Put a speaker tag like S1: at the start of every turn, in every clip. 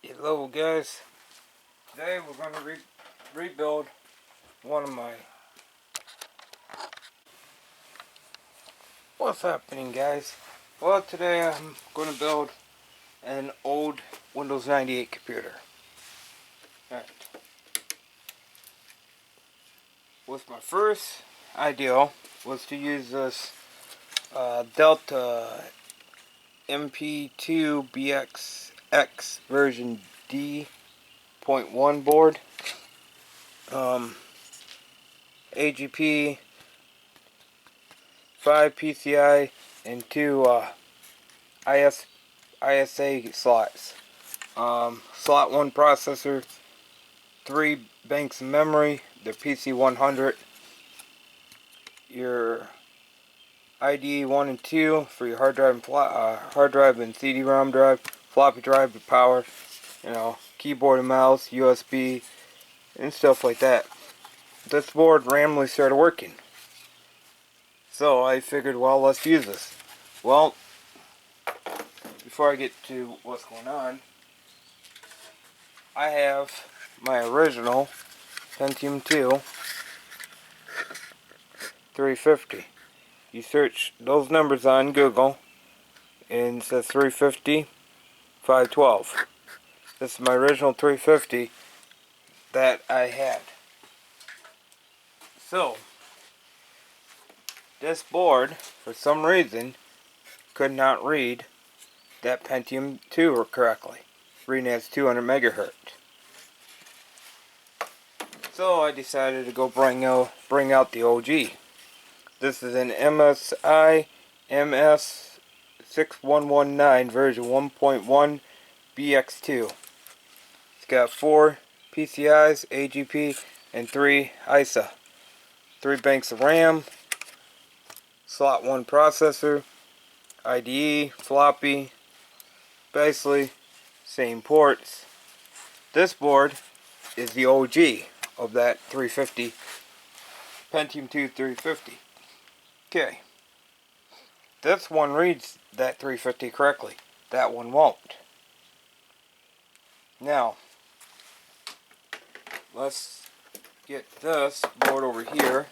S1: Hello guys, today we're going to rebuild one of my... What's happening guys? Well, today I'm going to build an old Windows 98 computer. Alright. With my first idea was to use this Delta Pt.2 BXX version D.1 board. AGP, 5 PCI, and 2 ISA slots. Slot 1 processor, 3 banks of memory, the Pt.1, your IDE 1 and 2 for your hard drive and CD-ROM drive, floppy drive to power, keyboard and mouse, USB, and stuff like that. This board randomly started working, so I figured, well, let's use this. Well, before I get to what's going on, I have my original Pt.2 350. You search those numbers on Google and it says 350 512. This is my original 350 that I had. So this board, for some reason, could not read that Pentium 2 correctly, reading as 200 megahertz. So I decided to go bring out the OG. This is an MSI MS6119 version 1.1 BX2. It's got 4 PCIs, AGP, and 3 ISA. 3 banks of RAM, slot 1 processor, IDE, floppy, basically same ports. This board is the OG of that 350, Pentium 2 350. Okay, this one reads that 350 correctly. That one won't. Now, let's get this board over here,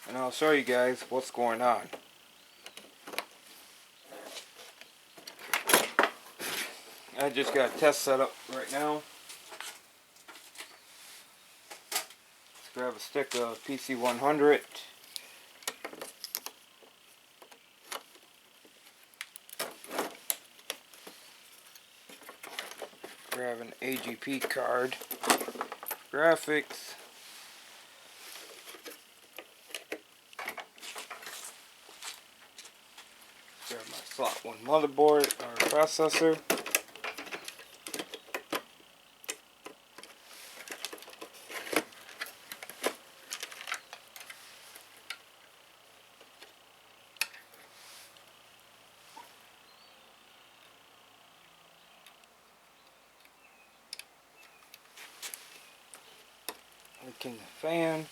S1: and I'll show you guys what's going on. I just got a test set up right now. Let's grab a stick of PC100. Grab an AGP card. Graphics. Grab my slot 1 motherboard or processor. Look in the fan.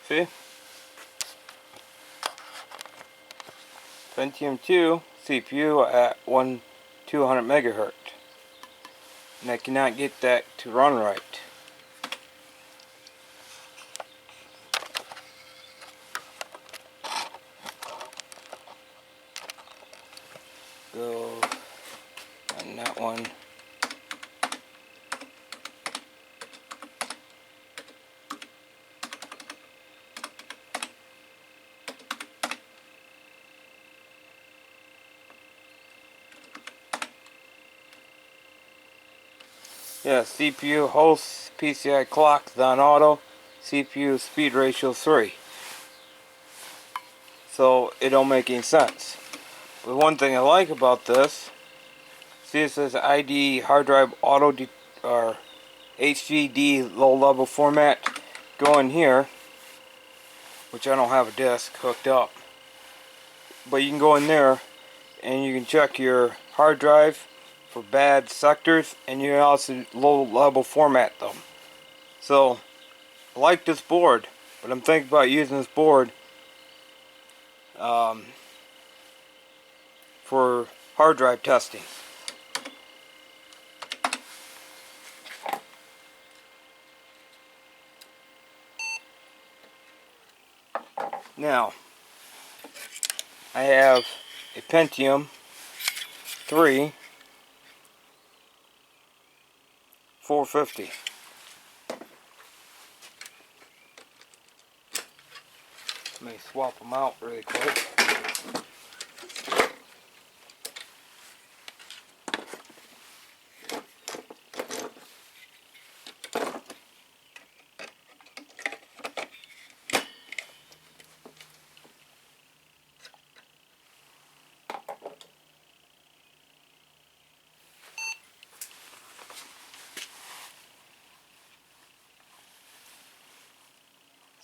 S1: See? Pentium 2 CPU at 200 megahertz. And I cannot get that to run right. Go on that one. Yeah, CPU host PCI clock is on auto. CPU speed ratio 3. So it don't make any sense. But one thing I like about this, see it says ID hard drive auto or HDD low level format. Go in here, which I don't have a disk hooked up. But you can go in there and you can check your hard drive for bad sectors, and you can also low level format them. So I like this board, but I'm thinking about using this board for hard drive testing. Now I have a Pentium 3 450. Let me swap them out really quick.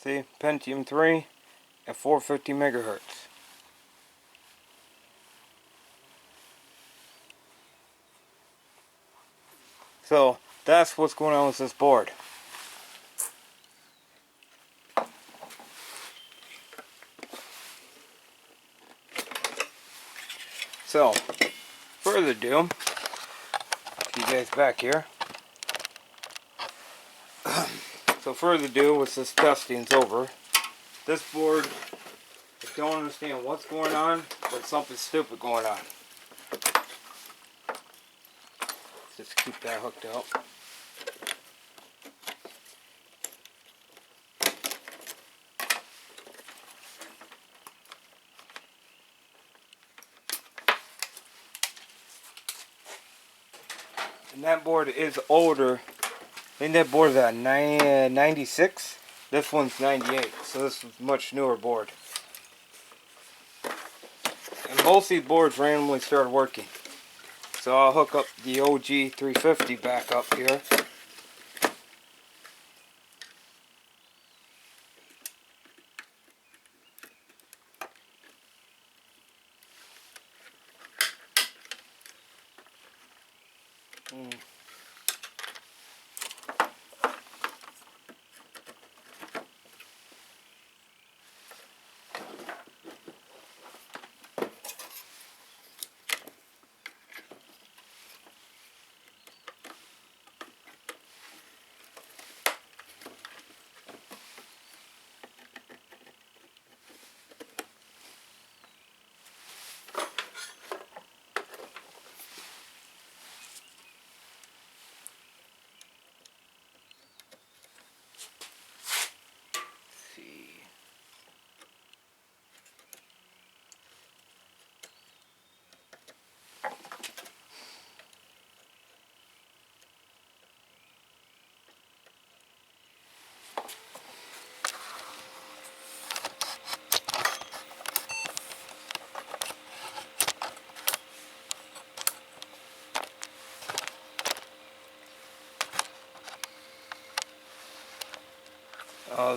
S1: See, Pentium 3 at 450 megahertz. So that's what's going on with this board. So, further ado, you guys back here. So further ado, once this testing's over, this board, I don't understand what's going on, but something stupid going on. Just keep that hooked up. And that board is older. I think that board is at 96. This one's 98, so this is a much newer board. And both these boards randomly started working. So I'll hook up the OG 350 back up here.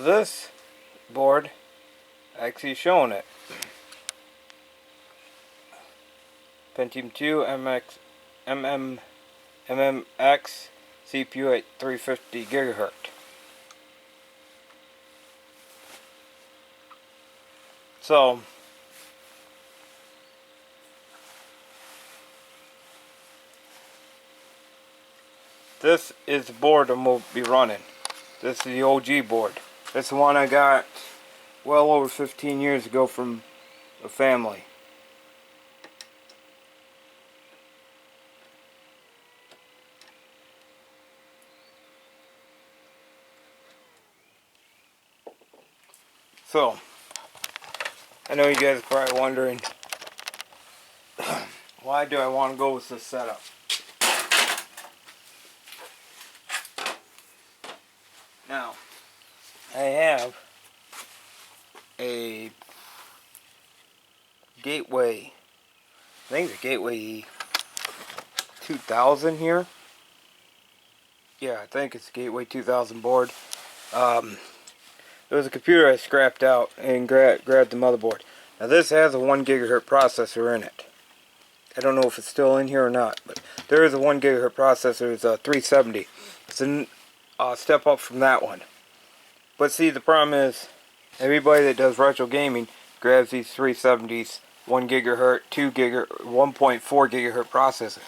S1: This board actually showing it. Pentium 2 MMX CPU at 350 gigahertz. So this is the board I'm going to be running. This is the OG board. This is the one I got well over 15 years ago from a family. So, I know you guys are probably wondering, why do I want to go with this setup? Now, I have a Gateway, I think the Gateway 2000 here. Yeah, I think it's the Gateway 2000 board. It was a computer I scrapped out and grabbed the motherboard. Now this has a 1 gigahertz processor in it. I don't know if it's still in here or not, but there is a 1 gigahertz processor. It's a 370. It's a step up from that one. But see, the problem is, everybody that does retro gaming grabs these 370s, 1 gigahertz, 2 gigahertz, 1.4 gigahertz processor.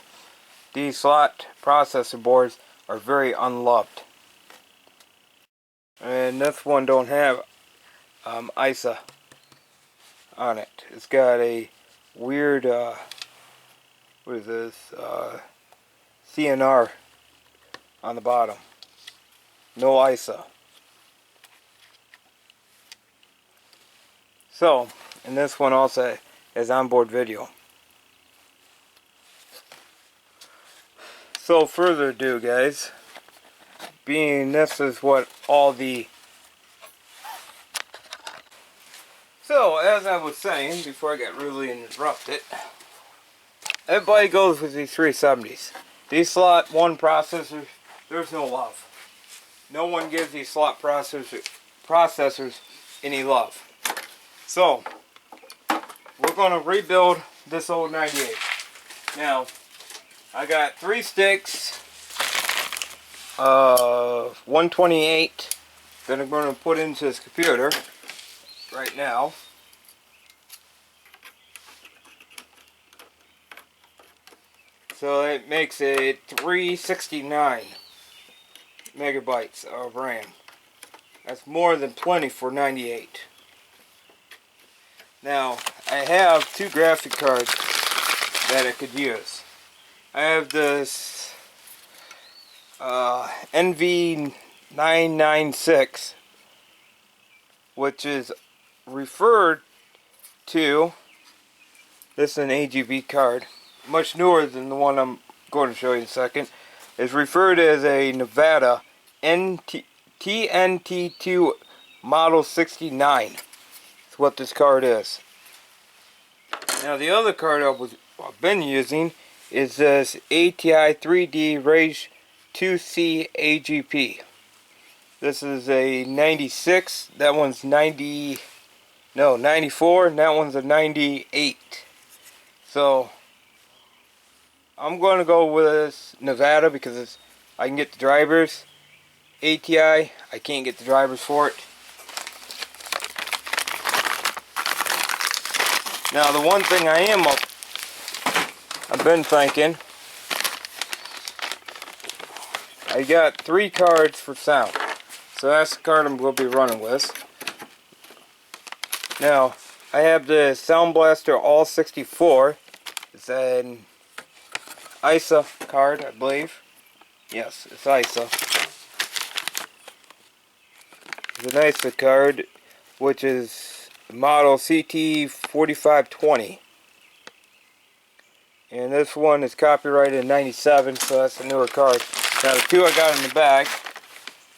S1: These slot processor boards are very unloved. And this one don't have ISA on it. It's got a weird, what is this, CNR on the bottom. No ISA. So, and this one also has onboard video. So further ado, guys, being this is what all the... So, as I was saying, before I got rudely interrupted, everybody goes with these 370s. These slot 1 processors, there's no love. No one gives these slot processors any love. So, we're going to rebuild this old 98. Now, I got 3 sticks, 128 that I'm going to put into this computer right now. So it makes it 369 megabytes of RAM. That's more than plenty for 98. Now, I have 2 graphic cards that I could use. I have this NV996, which is referred to, this is an AGB card, much newer than the one I'm going to show you in a second. It's referred as a Nevada TNT2 Model 69. That's what this card is. Now the other card I've been using is this ATI 3D Rage 2C AGP. This is a 96, that one's 94, and that one's a 98. So I'm going to go with this Nevada because I can get the drivers. ATI, I can't get the drivers for it. Now the one thing I've been thinking, I got 3 cards for sound. So that's the card I'm going to be running with. Now, I have the Sound Blaster All 64. It's an ISA card, I believe. Yes, it's ISA. It's an ISA card, which is model CT4520. And this one is copyrighted in 97, so that's a newer card. Now the 2 I got in the back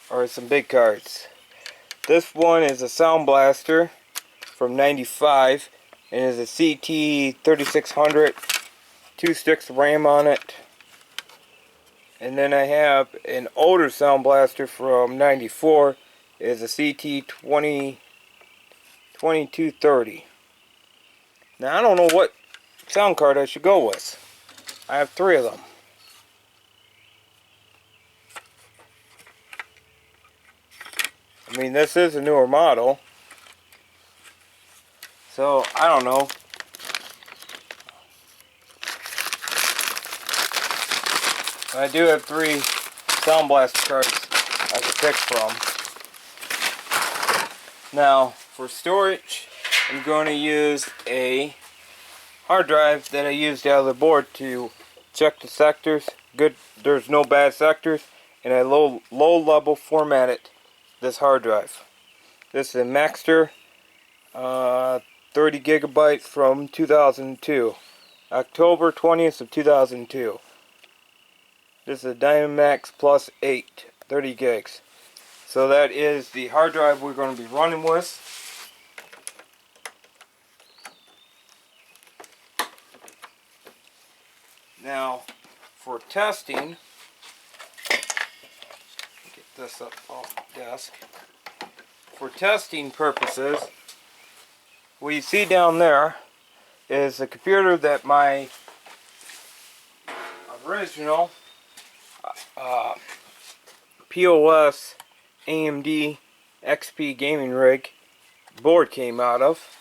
S1: are some big cards. This one is a Sound Blaster from 95 and is a CT3600, 2 sticks of RAM on it. And then I have an older Sound Blaster from 94, is a CT2230. Now I don't know what sound card I should go with. I have 3 of them. I mean, this is a newer model, so I don't know. I do have 3 Sound Blaster cards I can pick from. Now, for storage, I'm going to use a hard drive that I used out of the board to check the sectors. Good, there's no bad sectors, and I low level formatted this hard drive. This is a Maxter 30 gigabytes from 2002, October 20th of 2002. This is a Dynamax Plus 8, 30 gigs. So that is the hard drive we're going to be running with. Now, for testing, get this up off the desk. For testing purposes, what you see down there is the computer that my original POS AMD XP gaming rig board came out of.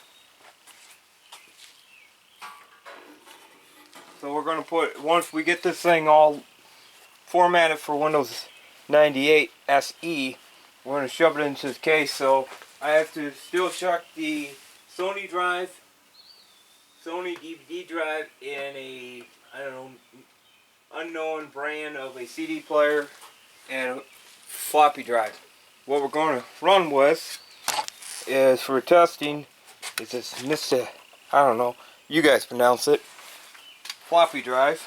S1: So we're going to put, once we get this thing all formatted for Windows 98 SE, we're going to shove it into this case. So I have to still chuck the Sony drive, Sony DVD drive in a, I don't know, unknown brand of a CD player and a floppy drive. What we're going to run with is, for testing, is this Mr. I don't know, you guys pronounce it, floppy drive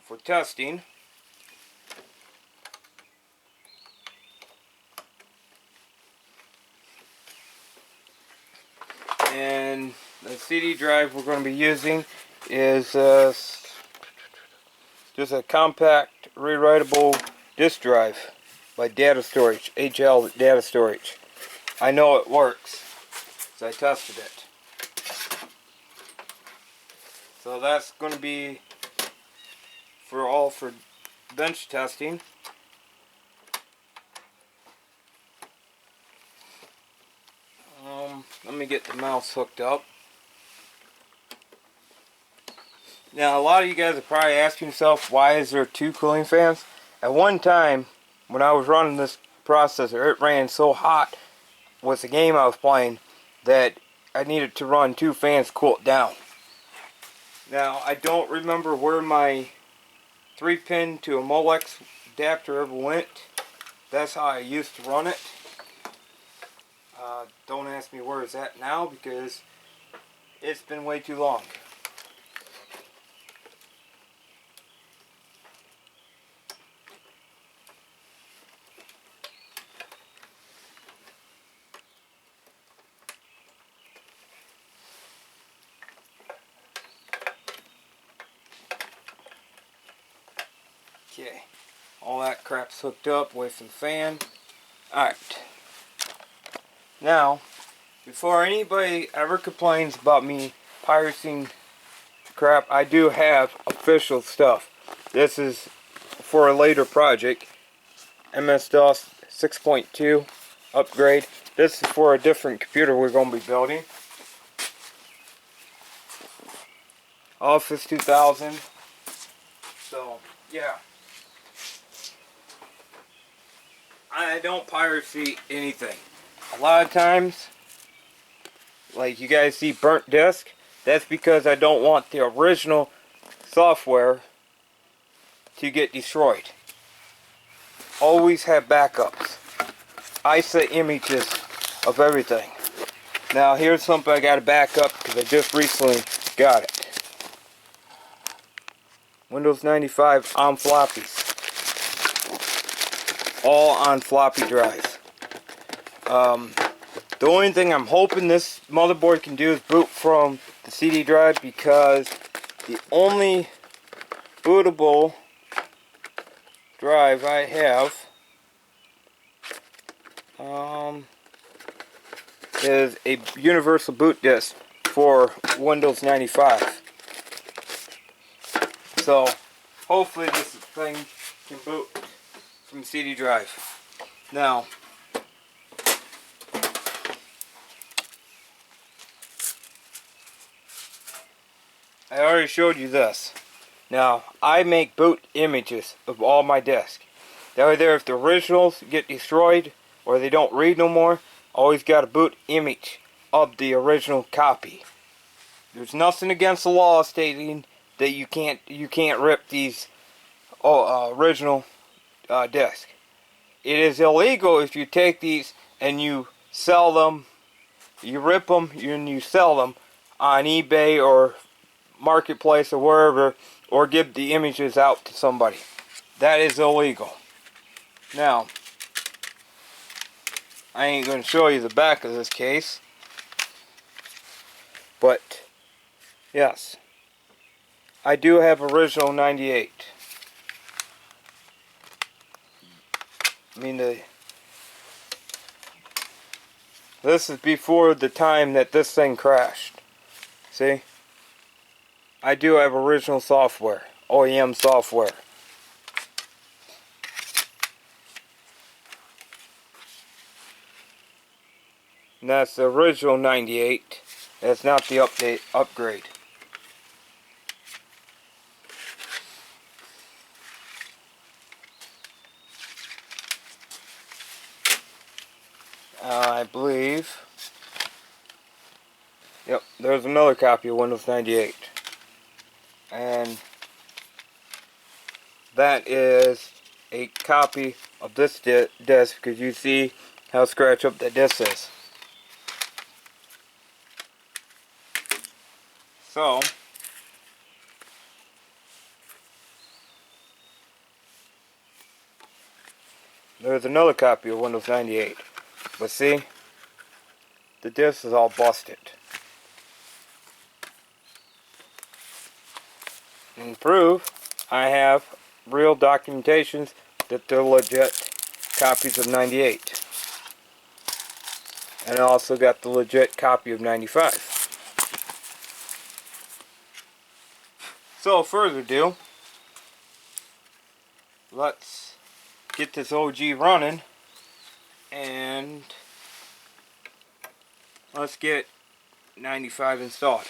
S1: for testing. And the CD drive we're going to be using is just a compact rewritable disk drive by Data Storage, HL Data Storage. I know it works, so I tested it. So that's going to be for bench testing. Let me get the mouse hooked up. Now, a lot of you guys are probably asking yourself, why is there 2 cooling fans? At one time, when I was running this processor, it ran so hot with the game I was playing that I needed to run 2 fans to cool it down. Now, I don't remember where my 3-pin to a Molex adapter ever went. That's how I used to run it. Don't ask me where it's at now, because it's been way too long. Okay, all that crap's hooked up with some fan. Alright. Now, before anybody ever complains about me pirating crap, I do have official stuff. This is for a later project, MS-DOS 6.2 upgrade. This is for a different computer we're going to be building. Office 2000. So, yeah. I don't piracy anything. A lot of times, like you guys see burnt disk, that's because I don't want the original software to get destroyed. Always have backups. ISA images of everything. Now here's something I got to back up because I just recently got it. Windows 95 on floppies. All on floppy drives. The only thing I'm hoping this motherboard can do is boot from the CD drive, because the only bootable drive I have is a universal boot disk for Windows 95. So hopefully this thing can boot from CD drive. Now, I already showed you this. Now, I make boot images of all my discs. That way there, if the originals get destroyed or they don't read no more, always got a boot image of the original copy. There's nothing against the law stating that you can't rip these original discs. It is illegal if you take these and you sell them, you rip them and you sell them on eBay or Marketplace or wherever, or give the images out to somebody. That is illegal. Now, I ain't going to show you the back of this case, but yes, I do have original 98. I mean, this is before the time that this thing crashed. See? I do have original software, OEM software. And that's the original 98. That's not the upgrade. I believe. Yep, there's another copy of Windows 98. And that is a copy of this disc, because you see how scratched up that disc is. So, there's another copy of Windows 98. But see, the disc is all busted. And prove, I have real documentations that they're legit copies of 98. And I also got the legit copy of 95. So further ado, let's get this OG running and let's get 95 installed.